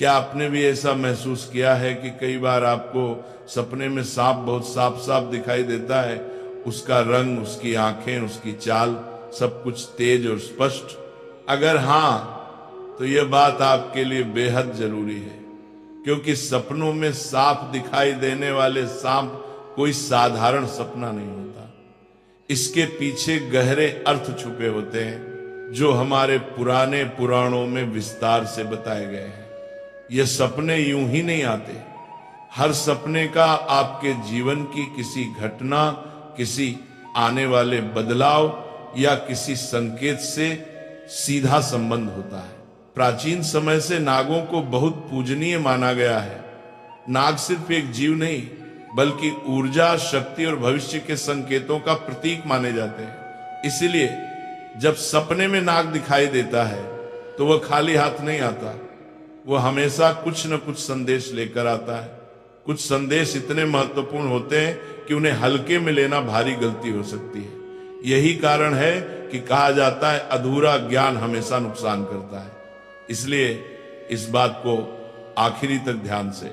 क्या आपने भी ऐसा महसूस किया है कि कई बार आपको सपने में सांप बहुत साफ साफ दिखाई देता है, उसका रंग, उसकी आंखें, उसकी चाल, सब कुछ तेज और स्पष्ट? अगर हां, तो यह बात आपके लिए बेहद जरूरी है, क्योंकि सपनों में साफ दिखाई देने वाले सांप कोई साधारण सपना नहीं होता। इसके पीछे गहरे अर्थ छुपे होते हैं, जो हमारे पुराने पुराणों में विस्तार से बताए गए हैं। ये सपने यूं ही नहीं आते। हर सपने का आपके जीवन की किसी घटना, किसी आने वाले बदलाव या किसी संकेत से सीधा संबंध होता है। प्राचीन समय से नागों को बहुत पूजनीय माना गया है। नाग सिर्फ एक जीव नहीं, बल्कि ऊर्जा, शक्ति और भविष्य के संकेतों का प्रतीक माने जाते हैं। इसलिए जब सपने में नाग दिखाई देता है तो वह खाली हाथ नहीं आता, वो हमेशा कुछ न कुछ संदेश लेकर आता है। कुछ संदेश इतने महत्वपूर्ण होते हैं कि उन्हें हल्के में लेना भारी गलती हो सकती है। यही कारण है कि कहा जाता है अधूरा ज्ञान हमेशा नुकसान करता है। इसलिए इस बात को आखिरी तक ध्यान से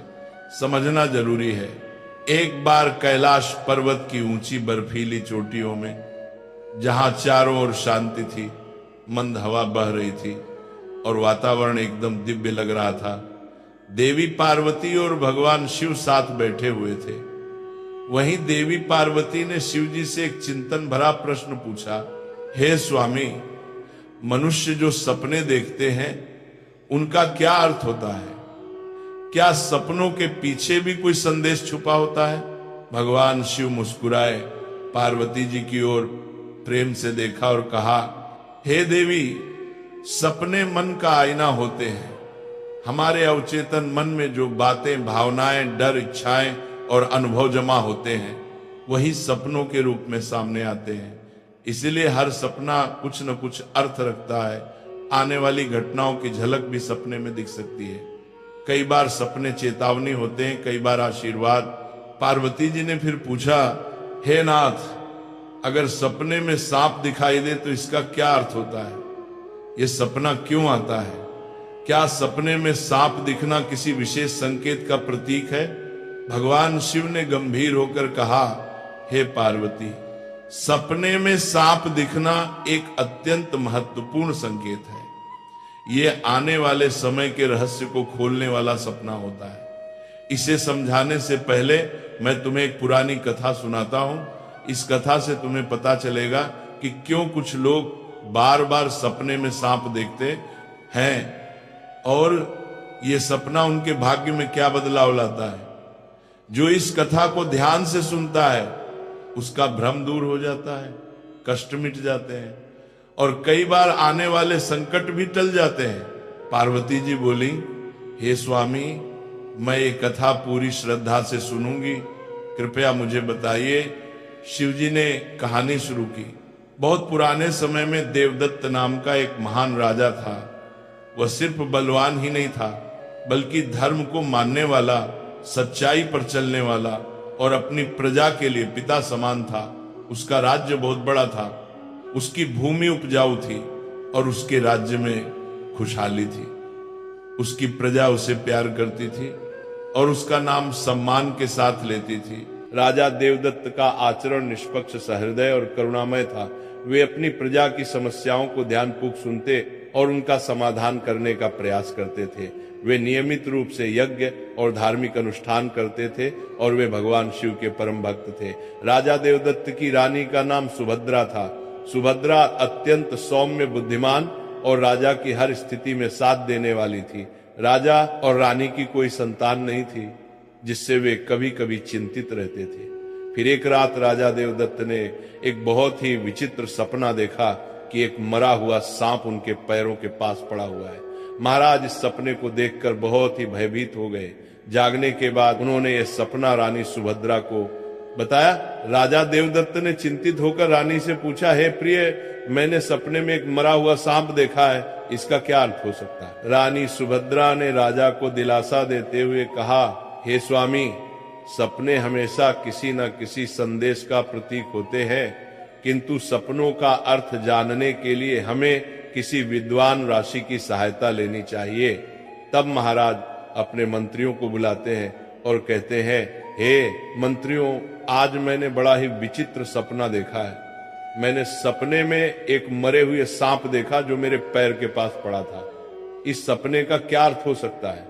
समझना जरूरी है। एक बार कैलाश पर्वत की ऊंची बर्फीली चोटियों में, जहां चारों ओर शांति थी, मंद हवा बह रही थी और वातावरण एकदम दिव्य लग रहा था, देवी पार्वती और भगवान शिव साथ बैठे हुए थे। वहीं देवी पार्वती ने शिव जी से एक चिंतन भरा प्रश्न पूछा, हे स्वामी, मनुष्य जो सपने देखते हैं उनका क्या अर्थ होता है? क्या सपनों के पीछे भी कोई संदेश छुपा होता है? भगवान शिव मुस्कुराए, पार्वती जी की ओर प्रेम से देखा और कहा, हे देवी, सपने मन का आईना होते हैं। हमारे अवचेतन मन में जो बातें, भावनाएं, डर, इच्छाएं और अनुभव जमा होते हैं, वही सपनों के रूप में सामने आते हैं। इसीलिए हर सपना कुछ न कुछ अर्थ रखता है। आने वाली घटनाओं की झलक भी सपने में दिख सकती है। कई बार सपने चेतावनी होते हैं, कई बार आशीर्वाद। पार्वती जी ने फिर पूछा, हे नाथ, अगर सपने में सांप दिखाई दे तो इसका क्या अर्थ होता है? ये सपना क्यों आता है? क्या सपने में सांप दिखना किसी विशेष संकेत का प्रतीक है? भगवान शिव ने गंभीर होकर कहा, हे पार्वती, सपने में सांप दिखना एक अत्यंत महत्वपूर्ण संकेत है। ये आने वाले समय के रहस्य को खोलने वाला सपना होता है। इसे समझाने से पहले मैं तुम्हें एक पुरानी कथा सुनाता हूं। इस कथा से तुम्हें पता चलेगा कि क्यों कुछ लोग बार बार सपने में सांप देखते हैं और ये सपना उनके भाग्य में क्या बदलाव लाता है। जो इस कथा को ध्यान से सुनता है उसका भ्रम दूर हो जाता है, कष्ट मिट जाते हैं और कई बार आने वाले संकट भी टल जाते हैं। पार्वती जी बोली, हे स्वामी, मैं ये कथा पूरी श्रद्धा से सुनूंगी, कृपया मुझे बताइए। शिव जी ने कहानी शुरू की। बहुत पुराने समय में देवदत्त नाम का एक महान राजा था। वह सिर्फ बलवान ही नहीं था, बल्कि धर्म को मानने वाला, सच्चाई पर चलने वाला और अपनी प्रजा के लिए पिता समान था। उसका राज्य बहुत बड़ा था, उसकी भूमि उपजाऊ थी और उसके राज्य में खुशहाली थी। उसकी प्रजा उसे प्यार करती थी और उसका नाम सम्मान के साथ लेती थी। राजा देवदत्त का आचरण निष्पक्ष, सहृदय और करुणामय था। वे अपनी प्रजा की समस्याओं को ध्यानपूर्वक सुनते और उनका समाधान करने का प्रयास करते थे। वे नियमित रूप से यज्ञ और धार्मिक अनुष्ठान करते थे और वे भगवान शिव के परम भक्त थे। राजा देवदत्त की रानी का नाम सुभद्रा था। सुभद्रा अत्यंत सौम्य, बुद्धिमान और राजा की हर स्थिति में साथ देने वाली थी। राजा और रानी की कोई संतान नहीं थी, जिससे वे कभी कभी चिंतित रहते थे। फिर एक रात राजा देवदत्त ने एक बहुत ही विचित्र सपना देखा कि एक मरा हुआ सांप उनके पैरों के पास पड़ा हुआ है। महाराज इस सपने को देखकर बहुत ही भयभीत हो गए। जागने के बाद उन्होंने यह सपना रानी सुभद्रा को बताया। राजा देवदत्त ने चिंतित होकर रानी से पूछा, हे प्रिय, मैंने सपने में एक मरा हुआ सांप देखा है, इसका क्या अर्थ हो सकता है? रानी सुभद्रा ने राजा को दिलासा देते हुए कहा, हे स्वामी, सपने हमेशा किसी न किसी संदेश का प्रतीक होते हैं, किंतु सपनों का अर्थ जानने के लिए हमें किसी विद्वान ऋषि की सहायता लेनी चाहिए। तब महाराज अपने मंत्रियों को बुलाते हैं और कहते हैं, हे मंत्रियों, आज मैंने बड़ा ही विचित्र सपना देखा है। मैंने सपने में एक मरे हुए सांप देखा जो मेरे पैर के पास पड़ा था। इस सपने का क्या अर्थ हो सकता है?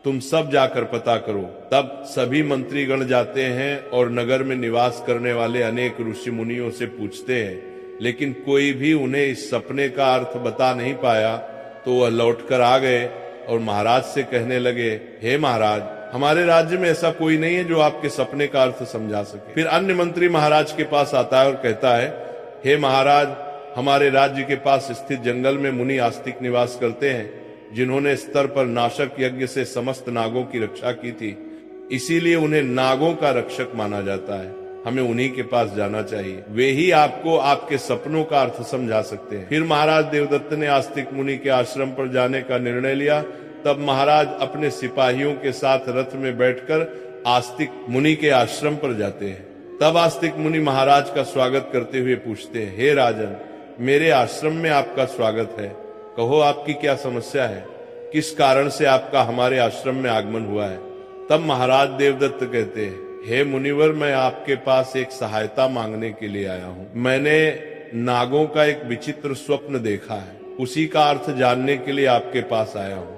तुम सब जाकर पता करो। तब सभी मंत्रीगण जाते हैं और नगर में निवास करने वाले अनेक ऋषि मुनियों से पूछते हैं, लेकिन कोई भी उन्हें इस सपने का अर्थ बता नहीं पाया। तो वह लौटकर आ गए और महाराज से कहने लगे, हे महाराज, हमारे राज्य में ऐसा कोई नहीं है जो आपके सपने का अर्थ समझा सके। फिर अन्य मंत्री महाराज के पास आता है और कहता है, हे महाराज, हमारे राज्य के पास स्थित जंगल में मुनि आस्तिक निवास करते हैं, जिन्होंने स्तर पर नाशक यज्ञ से समस्त नागों की रक्षा की थी। इसीलिए उन्हें नागों का रक्षक माना जाता है। हमें उन्हीं के पास जाना चाहिए, वे ही आपको आपके सपनों का अर्थ समझा सकते हैं। फिर महाराज देवदत्त ने आस्तिक मुनि के आश्रम पर जाने का निर्णय लिया। तब महाराज अपने सिपाहियों के साथ रथ में बैठकर आस्तिक मुनि के आश्रम पर जाते हैं। तब आस्तिक मुनि महाराज का स्वागत करते हुए पूछते हैं, हे राजन, मेरे आश्रम में आपका स्वागत है। कहो, आपकी क्या समस्या है? किस कारण से आपका हमारे आश्रम में आगमन हुआ है? तब महाराज देवदत्त कहते हैं, हे मुनिवर, मैं आपके पास एक सहायता मांगने के लिए आया हूँ। मैंने नागों का एक विचित्र स्वप्न देखा है, उसी का अर्थ जानने के लिए आपके पास आया हूँ।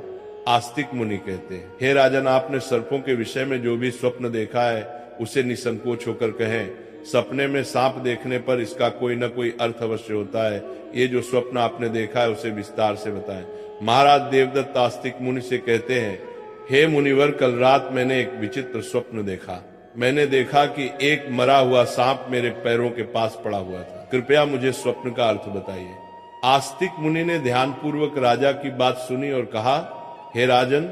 आस्तिक मुनि कहते हैं, हे राजन, आपने सर्पों के विषय में जो भी स्वप्न देखा है उसे निसंकोच होकर कहें। सपने में सांप देखने पर इसका कोई न कोई अर्थ अवश्य होता है। ये जो स्वप्न आपने देखा है उसे विस्तार से बताएं। महाराज देवदत्त आस्तिक मुनि से कहते हैं, हे मुनिवर, कल रात मैंने एक विचित्र स्वप्न देखा। मैंने देखा कि एक मरा हुआ सांप मेरे पैरों के पास पड़ा हुआ था। कृपया मुझे स्वप्न का अर्थ बताइए। आस्तिक मुनि ने ध्यानपूर्वक राजा की बात सुनी और कहा, हे राजन,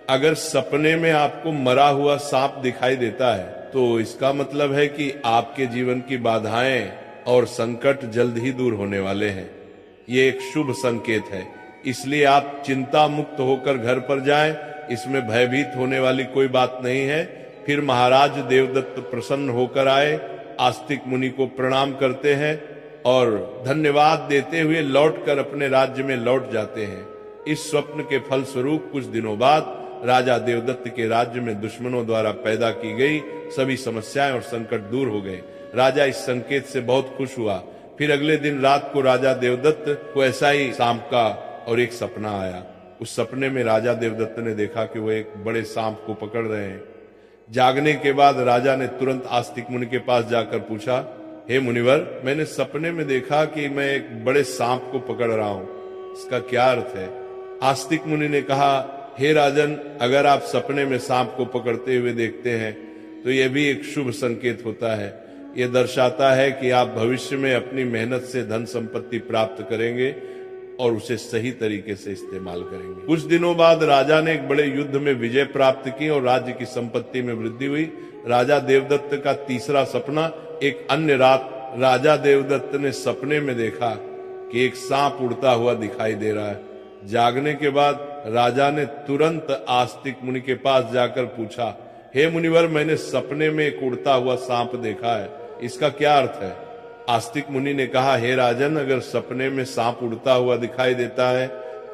अगर सपने में आपको मरा हुआ सांप दिखाई देता है तो इसका मतलब है कि आपके जीवन की बाधाएं और संकट जल्द ही दूर होने वाले हैं। ये एक शुभ संकेत है, इसलिए आप चिंता मुक्त होकर घर पर जाएं। इसमें भयभीत होने वाली कोई बात नहीं है। फिर महाराज देवदत्त प्रसन्न होकर आए, आस्तिक मुनि को प्रणाम करते हैं और धन्यवाद देते हुए लौटकर अपने राज्य में लौट जाते हैं। इस स्वप्न के फल स्वरूप कुछ दिनों बाद राजा देवदत्त के राज्य में दुश्मनों द्वारा पैदा की गई सभी समस्याएं और संकट दूर हो गए। राजा इस संकेत से बहुत खुश हुआ। फिर अगले दिन रात को राजा देवदत्त को ऐसा ही सांप का और एक सपना आया। उस सपने में राजा देवदत्त ने देखा कि वो एक बड़े सांप को पकड़ रहे हैं। जागने के बाद राजा ने तुरंत आस्तिक मुनि के पास जाकर पूछा, हे मुनिवर, मैंने सपने में देखा कि मैं एक बड़े सांप को पकड़ रहा हूँ, इसका क्या अर्थ है? आस्तिक मुनि ने कहा, हे राजन, अगर आप सपने में सांप को पकड़ते हुए देखते हैं तो यह भी एक शुभ संकेत होता है। यह दर्शाता है कि आप भविष्य में अपनी मेहनत से धन संपत्ति प्राप्त करेंगे और उसे सही तरीके से इस्तेमाल करेंगे। कुछ दिनों बाद राजा ने एक बड़े युद्ध में विजय प्राप्त की और राज्य की संपत्ति में वृद्धि हुई। राजा देवदत्त का तीसरा सपना, एक अन्य रात राजा देवदत्त ने सपने में देखा कि एक सांप उड़ता हुआ दिखाई दे रहा है। जागने के बाद राजा ने तुरंत आस्तिक मुनि के पास जाकर पूछा, हे मुनिवर, मैंने सपने में एक उड़ता हुआ सांप देखा है, इसका क्या अर्थ है? आस्तिक मुनि ने कहा, हे राजन, अगर सपने में सांप उड़ता हुआ दिखाई देता है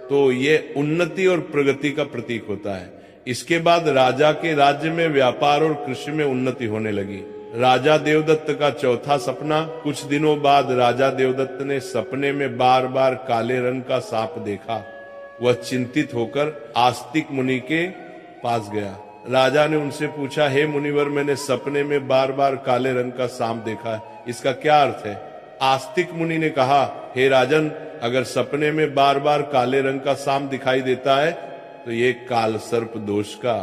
तो ये उन्नति और प्रगति का प्रतीक होता है। इसके बाद राजा के राज्य में व्यापार और कृषि में उन्नति होने लगी। राजा देवदत्त का चौथा सपना, कुछ दिनों बाद राजा देवदत्त ने सपने में बार बार काले रंग का सांप देखा। वह चिंतित होकर आस्तिक मुनि के पास गया। राजा ने उनसे पूछा, हे मुनिवर, मैंने सपने में बार बार काले रंग का सांप देखा है, इसका क्या अर्थ है? आस्तिक मुनि ने कहा, हे राजन, अगर सपने में बार बार काले रंग का सांप दिखाई देता है तो ये काल सर्प दोष का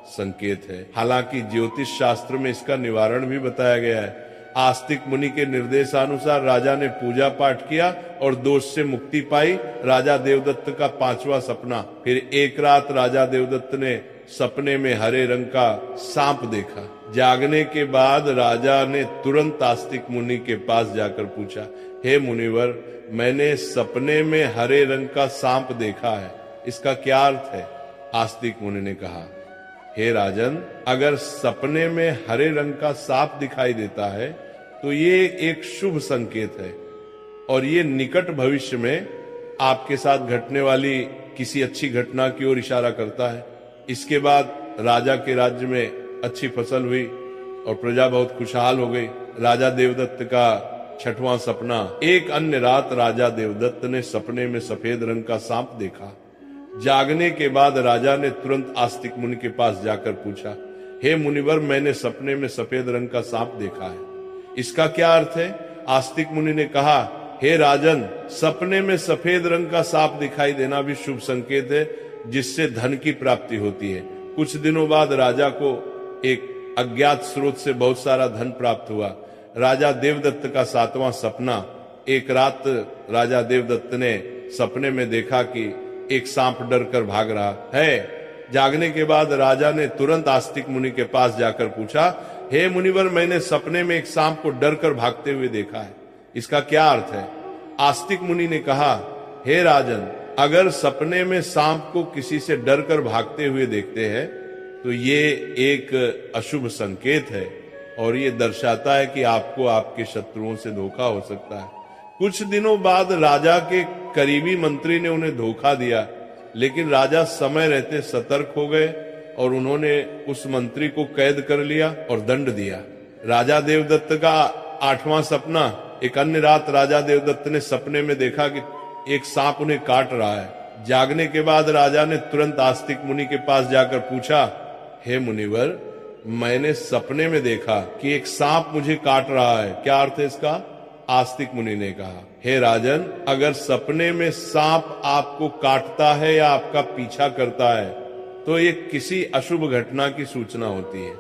संकेत है। हालांकि ज्योतिष शास्त्र में इसका निवारण भी बताया गया है। आस्तिक मुनि के निर्देशानुसार राजा ने पूजा पाठ किया और दोष से मुक्ति पाई। राजा देवदत्त का पांचवा सपना, फिर एक रात राजा देवदत्त ने सपने में हरे रंग का सांप देखा। जागने के बाद राजा ने तुरंत आस्तिक मुनि के पास जाकर पूछा, हे मुनिवर, मैंने सपने में हरे रंग का सांप देखा है, इसका क्या अर्थ है? आस्तिक मुनि ने कहा, हे राजन, अगर सपने में हरे रंग का सांप दिखाई देता है तो ये एक शुभ संकेत है और ये निकट भविष्य में आपके साथ घटने वाली किसी अच्छी घटना की ओर इशारा करता है। इसके बाद राजा के राज्य में अच्छी फसल हुई और प्रजा बहुत खुशहाल हो गई। राजा देवदत्त का 6वां सपना। एक अन्य रात राजा देवदत्त ने सपने में सफेद रंग का सांप देखा। जागने के बाद राजा ने तुरंत आस्तिक मुनि के पास जाकर पूछा, हे मुनिवर, मैंने सपने में सफेद रंग का सांप देखा है, इसका क्या अर्थ है? आस्तिक मुनि ने कहा, हे राजन, सपने में सफेद रंग का सांप दिखाई देना भी शुभ संकेत है, जिससे धन की प्राप्ति होती है। कुछ दिनों बाद राजा को एक अज्ञात स्रोत से बहुत सारा धन प्राप्त हुआ। राजा देवदत्त का 7वां सपना। एक रात राजा देवदत्त ने सपने में देखा कि एक सांप डर कर भाग रहा है। जागने के बाद राजा ने तुरंत आस्तिक मुनि के पास जाकर पूछा, हे मुनिवर, मैंने सपने में एक सांप को डर कर भागते हुए देखा है, इसका क्या अर्थ है? आस्तिक मुनि ने कहा, हे राजन, अगर सपने में सांप को किसी से डर कर भागते हुए देखते हैं तो ये एक अशुभ संकेत है और ये दर्शाता है कि आपको आपके शत्रुओं से धोखा हो सकता है। कुछ दिनों बाद राजा के करीबी मंत्री ने उन्हें धोखा दिया, लेकिन राजा समय रहते सतर्क हो गए और उन्होंने उस मंत्री को कैद कर लिया और दंड दिया। राजा देवदत्त का 8वां सपना। एक अन्य रात राजा देवदत्त ने सपने में देखा कि एक सांप उन्हें काट रहा है। जागने के बाद राजा ने तुरंत आस्तिक मुनि के पास जाकर पूछा, हे मुनिवर, मैंने सपने में देखा कि एक सांप मुझे काट रहा है, क्या अर्थ है इसका? आस्तिक मुनि ने कहा, हे राजन, अगर सपने में सांप आपको काटता है या आपका पीछा करता है तो ये किसी अशुभ घटना की सूचना होती है।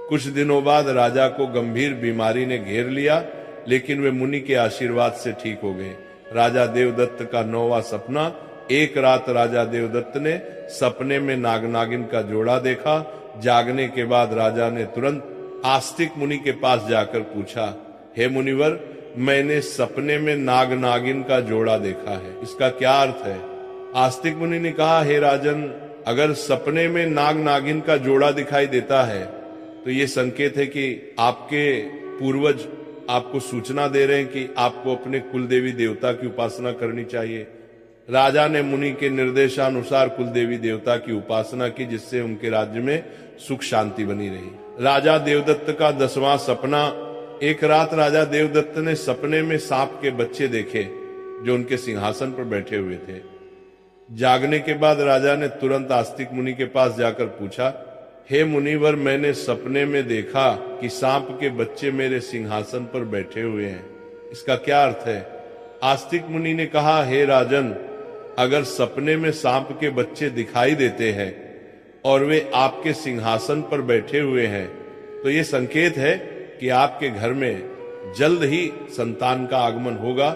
कुछ दिनों बाद राजा को गंभीर बीमारी ने घेर लिया, लेकिन वे मुनि के आशीर्वाद से ठीक हो गए। राजा देवदत्त का 9वां सपना। एक रात राजा देवदत्त ने सपने में नाग नागिन का जोड़ा देखा। जागने के बाद राजा ने तुरंत आस्तिक मुनि के पास जाकर पूछा, हे मुनिवर, मैंने सपने में नाग नागिन का जोड़ा देखा है, इसका क्या अर्थ है? आस्तिक मुनि ने कहा, हे राजन, अगर सपने में नाग नागिन का जोड़ा दिखाई देता है तो ये संकेत है कि आपके पूर्वज आपको सूचना दे रहे हैं कि आपको अपने कुल देवी देवता की उपासना करनी चाहिए। राजा ने मुनि के निर्देशानुसार कुल देवी देवता की उपासना की, जिससे उनके राज्य में सुख शांति बनी रही। राजा देवदत्त का 10वां सपना। एक रात राजा देवदत्त ने सपने में सांप के बच्चे देखे जो उनके सिंहासन पर बैठे हुए थे। जागने के बाद राजा ने तुरंत आस्तिक मुनि के पास जाकर पूछा, हे मुनिवर, मैंने सपने में देखा कि सांप के बच्चे मेरे सिंहासन पर बैठे हुए हैं, इसका क्या अर्थ है? आस्तिक मुनि ने कहा, हे राजन, अगर सपने में सांप के बच्चे दिखाई देते हैं और वे आपके सिंहासन पर बैठे हुए हैं तो ये संकेत है कि आपके घर में जल्द ही संतान का आगमन होगा,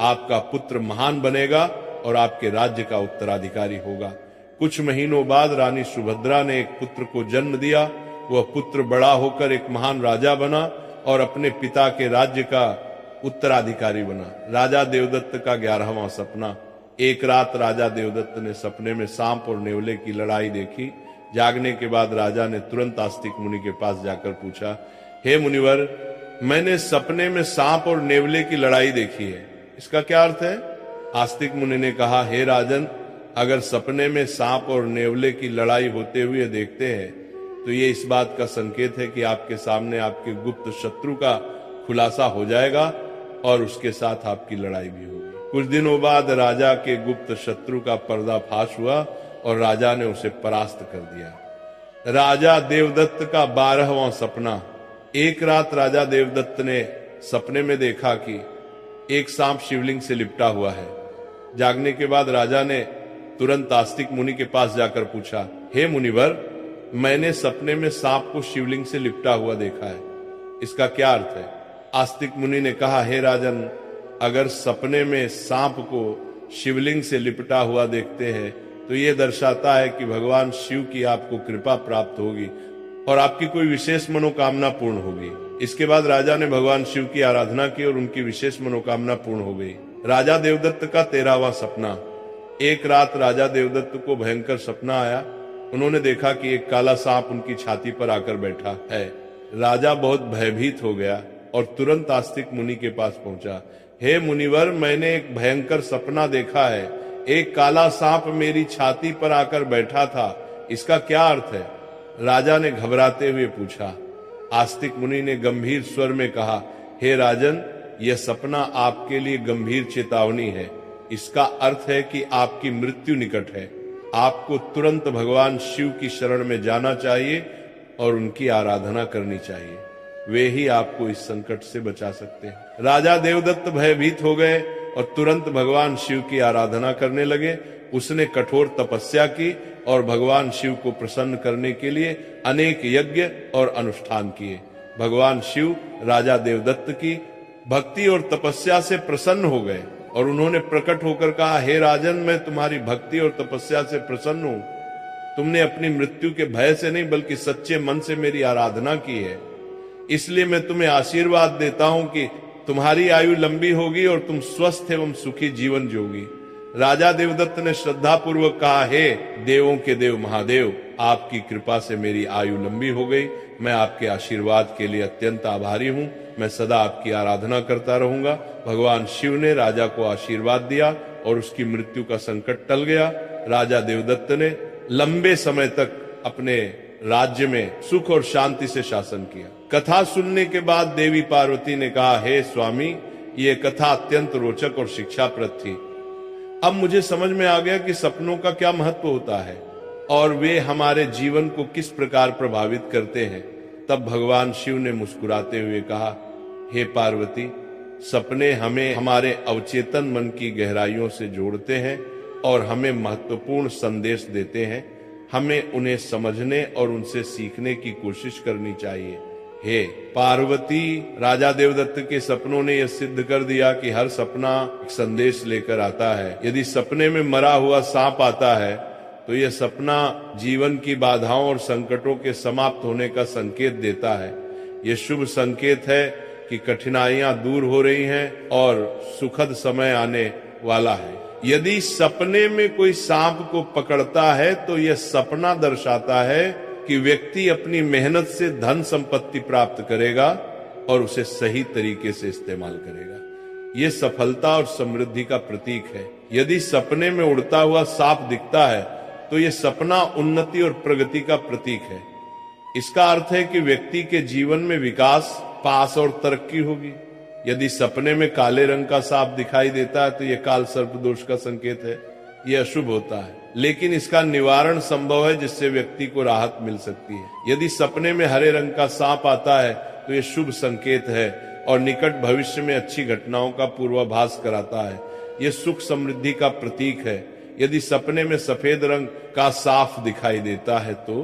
आपका पुत्र महान बनेगा और आपके राज्य का उत्तराधिकारी होगा। कुछ महीनों बाद रानी सुभद्रा ने एक पुत्र को जन्म दिया। वह पुत्र बड़ा होकर एक महान राजा बना और अपने पिता के राज्य का उत्तराधिकारी बना। राजा देवदत्त का 11वां सपना। एक रात राजा देवदत्त ने सपने में सांप और नेवले की लड़ाई देखी। जागने के बाद राजा ने तुरंत आस्तिक मुनि के पास जाकर पूछा, हे मुनिवर, मैंने सपने में सांप और नेवले की लड़ाई देखी है, इसका क्या अर्थ है? आस्तिक मुनि ने कहा, हे राजन, अगर सपने में सांप और नेवले की लड़ाई होते हुए देखते हैं तो ये इस बात का संकेत है कि आपके सामने आपके गुप्त शत्रु का खुलासा हो जाएगा और उसके साथ आपकी लड़ाई भी होगी। कुछ दिनों बाद राजा के गुप्त शत्रु का पर्दाफाश हुआ और राजा ने उसे परास्त कर दिया। राजा देवदत्त का 12वां सपना। एक रात राजा देवदत्त ने सपने में देखा कि एक सांप शिवलिंग से लिपटा हुआ है। जागने के बाद राजा ने तुरंत आस्तिक मुनि के पास जाकर पूछा, हे मुनिवर, मैंने सपने में सांप को शिवलिंग से लिपटा हुआ देखा है, इसका क्या अर्थ है? आस्तिक मुनि ने कहा, हे राजन, अगर सपने में सांप को शिवलिंग से लिपटा हुआ देखते हैं तो ये दर्शाता है कि भगवान शिव की आपको कृपा प्राप्त होगी और आपकी कोई विशेष मनोकामना पूर्ण होगी। इसके बाद राजा ने भगवान शिव की आराधना की और उनकी विशेष मनोकामना पूर्ण हो गई। राजा देवदत्त का 13वां सपना। एक रात राजा देवदत्त को भयंकर सपना आया। उन्होंने देखा कि एक काला सांप उनकी छाती पर आकर बैठा है। राजा बहुत भयभीत हो गया और तुरंत आस्तिक मुनि के पास पहुंचा। हे मुनिवर, मैंने एक भयंकर सपना देखा है। एक काला सांप मेरी छाती पर आकर बैठा था। इसका क्या अर्थ है? राजा ने घबराते हुए पूछा। आस्तिक मुनि ने गंभीर स्वर में कहा, हे राजन, यह सपना आपके लिए गंभीर चेतावनी है। इसका अर्थ है कि आपकी मृत्यु निकट है। आपको तुरंत भगवान शिव की शरण में जाना चाहिए और उनकी आराधना करनी चाहिए। वे ही आपको इस संकट से बचा सकते हैं। राजा देवदत्त भयभीत हो गए और तुरंत भगवान शिव की आराधना करने लगे। उसने कठोर तपस्या की और भगवान शिव को प्रसन्न करने के लिए अनेक यज्ञ और अनुष्ठान किए। भगवान शिव राजा देवदत्त की भक्ति और तपस्या से प्रसन्न हो गए और उन्होंने प्रकट होकर कहा, हे राजन, मैं तुम्हारी भक्ति और तपस्या से प्रसन्न हूं। तुमने अपनी मृत्यु के भय से नहीं बल्कि सच्चे मन से मेरी आराधना की है। इसलिए मैं तुम्हें आशीर्वाद देता हूं कि तुम्हारी आयु लंबी होगी और तुम स्वस्थ एवं सुखी जीवन जियोगी। राजा देवदत्त ने श्रद्धा पूर्वक कहा, हे देवों के देव महादेव, आपकी कृपा से मेरी आयु लंबी हो गई। मैं आपके आशीर्वाद के लिए अत्यंत आभारी हूं। मैं सदा आपकी आराधना करता रहूंगा। भगवान शिव ने राजा को आशीर्वाद दिया और उसकी मृत्यु का संकट टल गया। राजा देवदत्त ने लंबे समय तक अपने राज्य में सुख और शांति से शासन किया। कथा सुनने के बाद देवी पार्वती ने कहा, हे स्वामी, ये कथा अत्यंत रोचक और शिक्षाप्रद थी। अब मुझे समझ में आ गया कि सपनों का क्या महत्व होता है और वे हमारे जीवन को किस प्रकार प्रभावित करते हैं। तब भगवान शिव ने मुस्कुराते हुए कहा, हे पार्वती, सपने हमें हमारे अवचेतन मन की गहराइयों से जोड़ते हैं और हमें महत्वपूर्ण संदेश देते हैं। हमें उन्हें समझने और उनसे सीखने की कोशिश करनी चाहिए। हे पार्वती, राजा देवदत्त के सपनों ने यह सिद्ध कर दिया कि हर सपना एक संदेश लेकर आता है। यदि सपने में मरा हुआ सांप आता है तो यह सपना जीवन की बाधाओं और संकटों के समाप्त होने का संकेत देता है। यह शुभ संकेत है कि कठिनाइयां दूर हो रही हैं और सुखद समय आने वाला है। यदि सपने में कोई सांप को पकड़ता है तो यह सपना दर्शाता है कि व्यक्ति अपनी मेहनत से धन संपत्ति प्राप्त करेगा और उसे सही तरीके से इस्तेमाल करेगा। यह सफलता और समृद्धि का प्रतीक है। यदि सपने में उड़ता हुआ सांप दिखता है तो यह सपना उन्नति और प्रगति का प्रतीक है। इसका अर्थ है कि व्यक्ति के जीवन में विकास, पास और तरक्की होगी। यदि सपने में काले रंग का सांप दिखाई देता है तो यह काल सर्प दोष का संकेत है। यह अशुभ होता है, लेकिन इसका निवारण संभव है जिससे व्यक्ति को राहत मिल सकती है। यदि सपने में हरे रंग का सांप आता है तो यह शुभ संकेत है और निकट भविष्य में अच्छी घटनाओं का पूर्वाभास कराता है। यह सुख समृद्धि का प्रतीक है। यदि सपने में सफेद रंग का साफ दिखाई देता है तो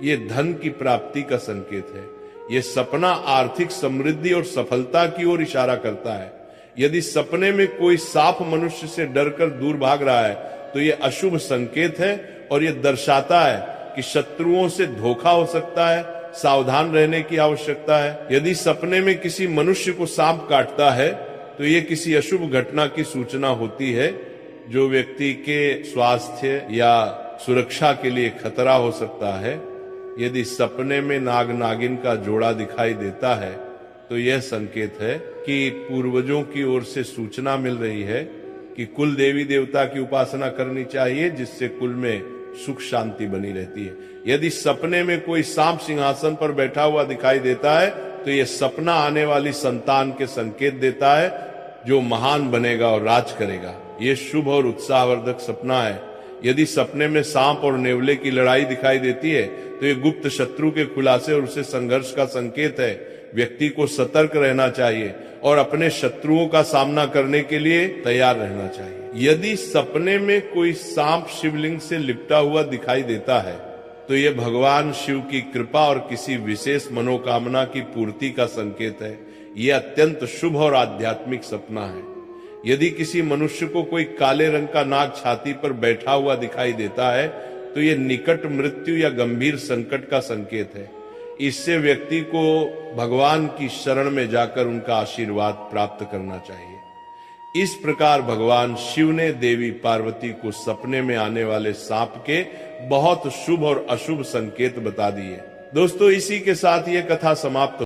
यह धन की प्राप्ति का संकेत है। यह सपना आर्थिक समृद्धि और सफलता की ओर इशारा करता है। यदि सपने में कोई सांप मनुष्य से डरकर दूर भाग रहा है तो यह अशुभ संकेत है और यह दर्शाता है कि शत्रुओं से धोखा हो सकता है। सावधान रहने की आवश्यकता है। यदि सपने में किसी मनुष्य को सांप काटता है तो यह किसी अशुभ घटना की सूचना होती है जो व्यक्ति के स्वास्थ्य या सुरक्षा के लिए खतरा हो सकता है। यदि सपने में नाग नागिन का जोड़ा दिखाई देता है तो यह संकेत है कि पूर्वजों की ओर से सूचना मिल रही है कि कुल देवी देवता की उपासना करनी चाहिए, जिससे कुल में सुख शांति बनी रहती है। यदि सपने में कोई सांप सिंहासन पर बैठा हुआ दिखाई देता है तो यह सपना आने वाली संतान के संकेत देता है जो महान बनेगा और राज करेगा। यह शुभ और उत्साहवर्धक सपना है। यदि सपने में सांप और नेवले की लड़ाई दिखाई देती है तो यह गुप्त शत्रु के खुलासे और उससे संघर्ष का संकेत है। व्यक्ति को सतर्क रहना चाहिए और अपने शत्रुओं का सामना करने के लिए तैयार रहना चाहिए। यदि सपने में कोई सांप शिवलिंग से लिपटा हुआ दिखाई देता है तो यह भगवान शिव की कृपा और किसी विशेष मनोकामना की पूर्ति का संकेत है। यह अत्यंत शुभ और आध्यात्मिक सपना है। यदि किसी मनुष्य को कोई काले रंग का नाग छाती पर बैठा हुआ दिखाई देता है तो यह निकट मृत्यु या गंभीर संकट का संकेत है। इससे व्यक्ति को भगवान की शरण में जाकर उनका आशीर्वाद प्राप्त करना चाहिए। इस प्रकार भगवान शिव ने देवी पार्वती को सपने में आने वाले सांप के बहुत शुभ और अशुभ संकेत बता दिए। दोस्तों, इसी के साथ ये कथा समाप्त